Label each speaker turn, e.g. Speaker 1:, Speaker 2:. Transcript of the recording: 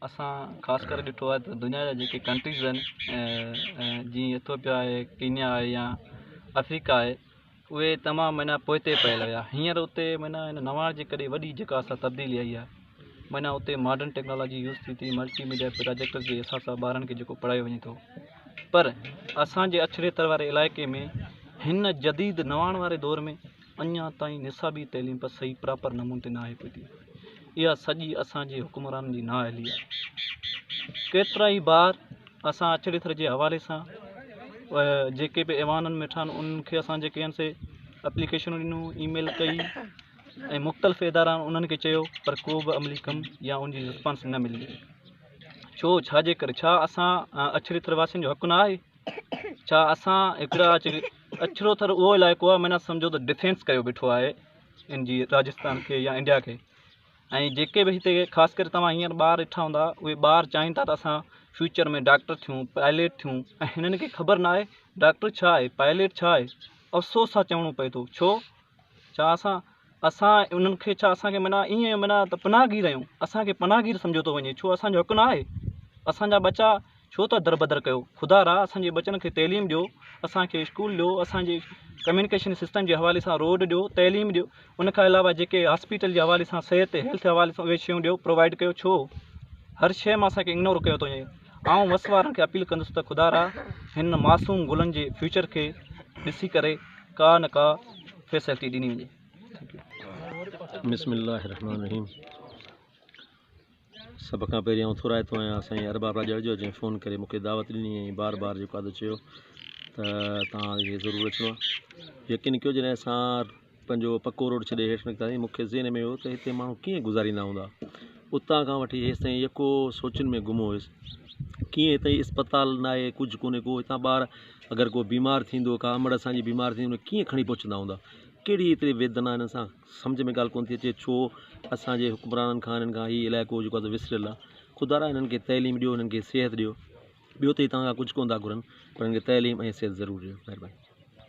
Speaker 1: असां ख़ासि करे ॾिठो आहे त दुनिया जा जेके कंट्रीज़ आहिनि जीअं इथियोपिया आहे, कीनिया आहे या अफ्रीका आहे, उहे तमामु माना पोइते पयल हुया। हींअर उते माना हिन नवाण जे करे वॾी जेका असां तब्दीली आई आहे, माना उते मॉडर्न टेक्नोलॉजी यूज़ थी थी, मल्टीमीडिया प्रोजेक्ट जे हिसाब सां ॿारनि खे जेको पढ़ायो वञे थो। पर असांजे अछड़ेतर वारे इलाइक़े में हिन जदीद नवाण वारे दौर में अञा ताईं निसाबी तइलीम पर सही प्रॉपर नमूने ते न आहे पई थी। इहा सॼी असांजे हुकुमराननि जी नाअहली आहे। केतिरा ई बार असां अछड़ेतर जे हवाले सां जेके बि ऐवाननि में ठहनि उन्हनि खे असां जेके आहिनि से एप्लीकेशन ॾिनूं, ईमेल कई ऐं मुख़्तलिफ़ इदारा उन्हनि खे चयो, पर को बि अमली कमु या उनजी रिस्पॉन्स न मिली। छाजे करे? छा असां अछड़ेतर वासियुनि जो हक़ न आहे? छा असां हिकिड़ा अछड़ोतर उहो इलाइक़ो आहे माना सम्झो त डिफेंस कयो बीठो आहे इन जी राजस्थान खे या इंडिया खे। ऐं जेके बि हिते ख़ासि करे तव्हां हींअर ॿार ॾिठा हूंदा, उहे ॿार चाहिनि था त असां फ्यूचर में डॉक्टर थियूं, पायलट थियूं, ऐं हिननि खे ख़बर न आहे डॉक्टर छा आहे, पायलट छा आहे। अफ़सोस सां चवणो पए थो। छा असां उन्हनि खे छा असांखे माना ईअं माना त पनाहगीर आहियूं, असांखे पनाहगीर सम्झो थो वञे। असांजो हक़ न आहे? असांजा बचा छो था दरबदर कयो? ख़ुदा रा असांजे बचनि खे तइलीम ॾियो, असांखे स्कूल ॾियो, असांजे कम्यूनिकेशन सिस्टम जे हवाले सां रोड ॾियो, तइलीम ॾियो। उनखां अलावा जेके हॉस्पिटल जे हवाले सां सिहत हेल्थ हवाले सां उहे शयूं ॾियो, प्रोवाइड कयो। छो हर शइ मां असांखे इग्नोर कयो थो वञे? आउं वस वारनि खे अपील कंदुसि त ख़ुदा रा हिन मासूम गुलनि जे फ्यूचर खे ॾिसी करे का न का फैसिलिटी ॾिनी वञे।
Speaker 2: बिस्मिल्लाहिर्रहमानिर्रहीम। सभ खां पहिरीं आउं थोराइतो आहियां साईं अरबाब राजड़ जो, जंहिं फ़ोन करे मूंखे दावत ॾिनी ऐं बार बार जेको आहे चयो त तव्हांखे ज़रूरु अचिणो आहे। यकीन कयो जॾहिं असां पंहिंजो पको रोड छॾे हेठि निकितासीं, मूंखे ज़हन में हुयो त हिते माण्हू कीअं गुज़ारींदा हूंदा। उतां खां वठी हेसि ताईं यको सोचनि में गुम हुयुसि, कीअं हिते इस्पताल न आहे, कुझु कोन्हे को। हितां ॿार अगरि को बीमार थींदो, का अमड़ असांजी बीमार थींदी, कीअं खणी पहुचंदा हूंदा। कहिड़ी एतिरी वेदना हिन सां सम्झ में ॻाल्हि कोन थी अचे। छो असांजे हुकुमराननि खां हिननि खां हीउ इलाइक़ो जेको आहे विसरियल आहे। ख़ुदा रा हिननि खे तइलीम ॾियो, हिननि खे सिहत ॾियो। ॿियो त तव्हां कुझु कोन था घुरनि, पर हिननि खे तइलीम ऐं सिहत ज़रूरु ॾियो। महिरबानी।